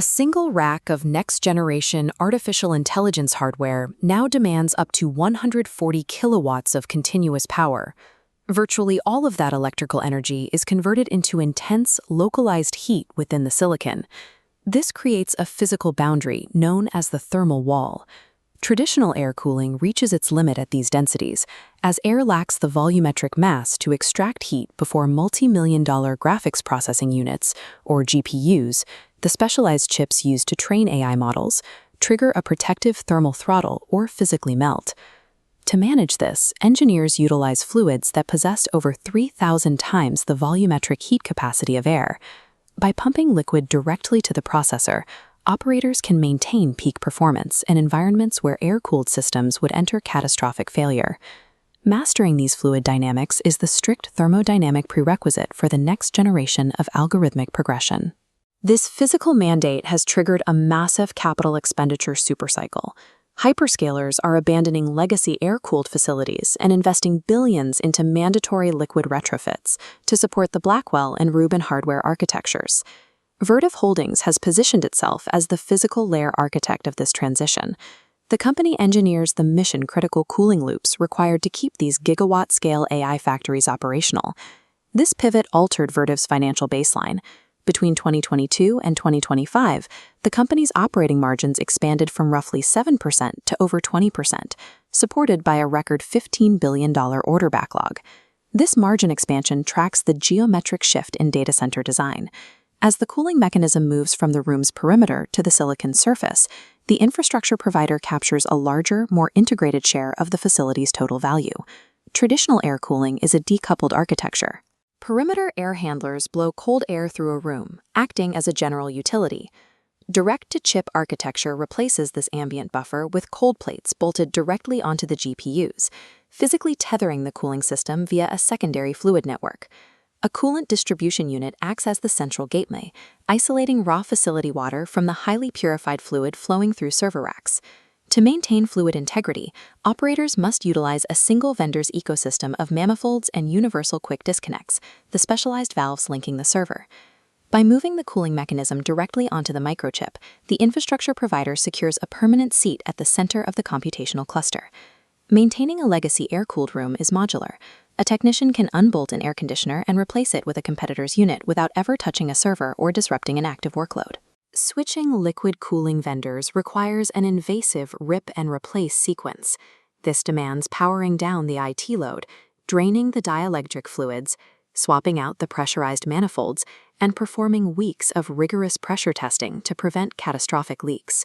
A single rack of next-generation artificial intelligence hardware now demands up to 140 kilowatts of continuous power. Virtually all of that electrical energy is converted into intense, localized heat within the silicon. This creates a physical boundary known as the thermal wall. Traditional air cooling reaches its limit at these densities, as air lacks the volumetric mass to extract heat before multi-million-dollar graphics processing units, or GPUs, the specialized chips used to train AI models, trigger a protective thermal throttle or physically melt. To manage this, engineers utilize fluids that possess over 3,000 times the volumetric heat capacity of air. By pumping liquid directly to the processor, operators can maintain peak performance in environments where air-cooled systems would enter catastrophic failure. Mastering these fluid dynamics is the strict thermodynamic prerequisite for the next generation of algorithmic progression. This physical mandate has triggered a massive capital expenditure supercycle. Hyperscalers are abandoning legacy air-cooled facilities and investing billions into mandatory liquid retrofits to support the Blackwell and Rubin hardware architectures. Vertiv Holdings has positioned itself as the physical layer architect of this transition. The company engineers the mission-critical cooling loops required to keep these gigawatt-scale AI factories operational. This pivot altered Vertiv's financial baseline. Between 2022 and 2025, the company's operating margins expanded from roughly 7% to over 20%, supported by a record $15 billion order backlog. This margin expansion tracks the geometric shift in data center design. As the cooling mechanism moves from the room's perimeter to the silicon surface, the infrastructure provider captures a larger, more integrated share of the facility's total value. Traditional air cooling is a decoupled architecture. Perimeter air handlers blow cold air through a room, acting as a general utility. Direct-to-chip architecture replaces this ambient buffer with cold plates bolted directly onto the GPUs, physically tethering the cooling system via a secondary fluid network. A coolant distribution unit acts as the central gateway, isolating raw facility water from the highly purified fluid flowing through server racks. To maintain fluid integrity, operators must utilize a single vendor's ecosystem of manifolds and universal quick disconnects, the specialized valves linking the server. By moving the cooling mechanism directly onto the microchip, the infrastructure provider secures a permanent seat at the center of the computational cluster. Maintaining a legacy air-cooled room is modular. A technician can unbolt an air conditioner and replace it with a competitor's unit without ever touching a server or disrupting an active workload. Switching liquid cooling vendors requires an invasive rip and replace sequence. This demands powering down the IT load, draining the dielectric fluids, swapping out the pressurized manifolds, and performing weeks of rigorous pressure testing to prevent catastrophic leaks.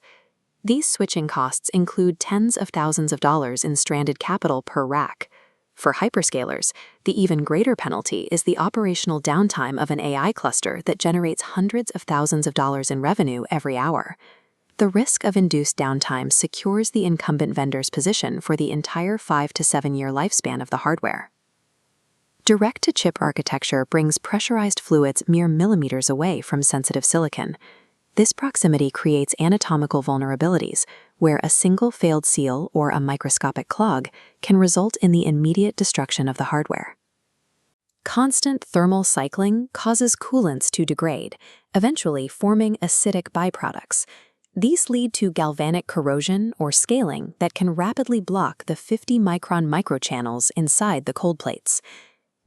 These switching costs include tens of thousands of dollars in stranded capital per rack. For hyperscalers, the even greater penalty is the operational downtime of an AI cluster that generates hundreds of thousands of dollars in revenue every hour. The risk of induced downtime secures the incumbent vendor's position for the entire 5 to 7 year lifespan of the hardware. Direct-to-chip architecture brings pressurized fluids mere millimeters away from sensitive silicon. This proximity creates anatomical vulnerabilities, where a single failed seal or a microscopic clog can result in the immediate destruction of the hardware. Constant thermal cycling causes coolants to degrade, eventually forming acidic byproducts. These lead to galvanic corrosion or scaling that can rapidly block the 50-micron microchannels inside the cold plates.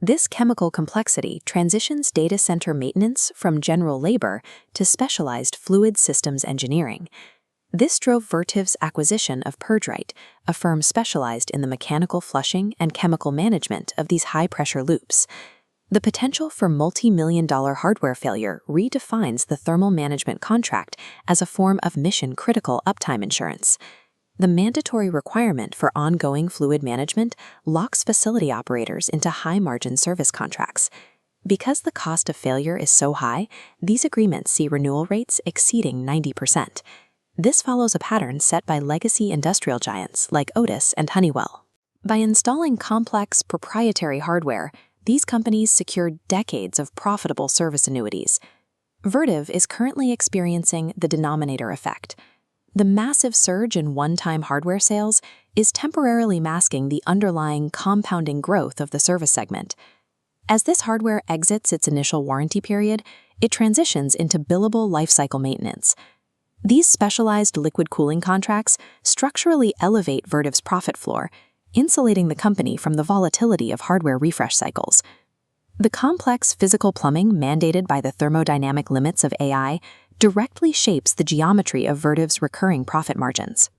This chemical complexity transitions data center maintenance from general labor to specialized fluid systems engineering. This drove Vertiv's acquisition of PurgeRite, a firm specialized in the mechanical flushing and chemical management of these high-pressure loops. The potential for multi-million-dollar hardware failure redefines the thermal management contract as a form of mission-critical uptime insurance. The mandatory requirement for ongoing fluid management locks facility operators into high-margin service contracts. Because the cost of failure is so high, these agreements see renewal rates exceeding 90%. This follows a pattern set by legacy industrial giants like Otis and Honeywell. By installing complex, proprietary hardware, these companies secure decades of profitable service annuities. Vertiv is currently experiencing the denominator effect. The massive surge in one-time hardware sales is temporarily masking the underlying compounding growth of the service segment. As this hardware exits its initial warranty period, it transitions into billable lifecycle maintenance. These specialized liquid cooling contracts structurally elevate Vertiv's profit floor, insulating the company from the volatility of hardware refresh cycles. The complex physical plumbing mandated by the thermodynamic limits of AI directly shapes the geometry of Vertiv's recurring profit margins.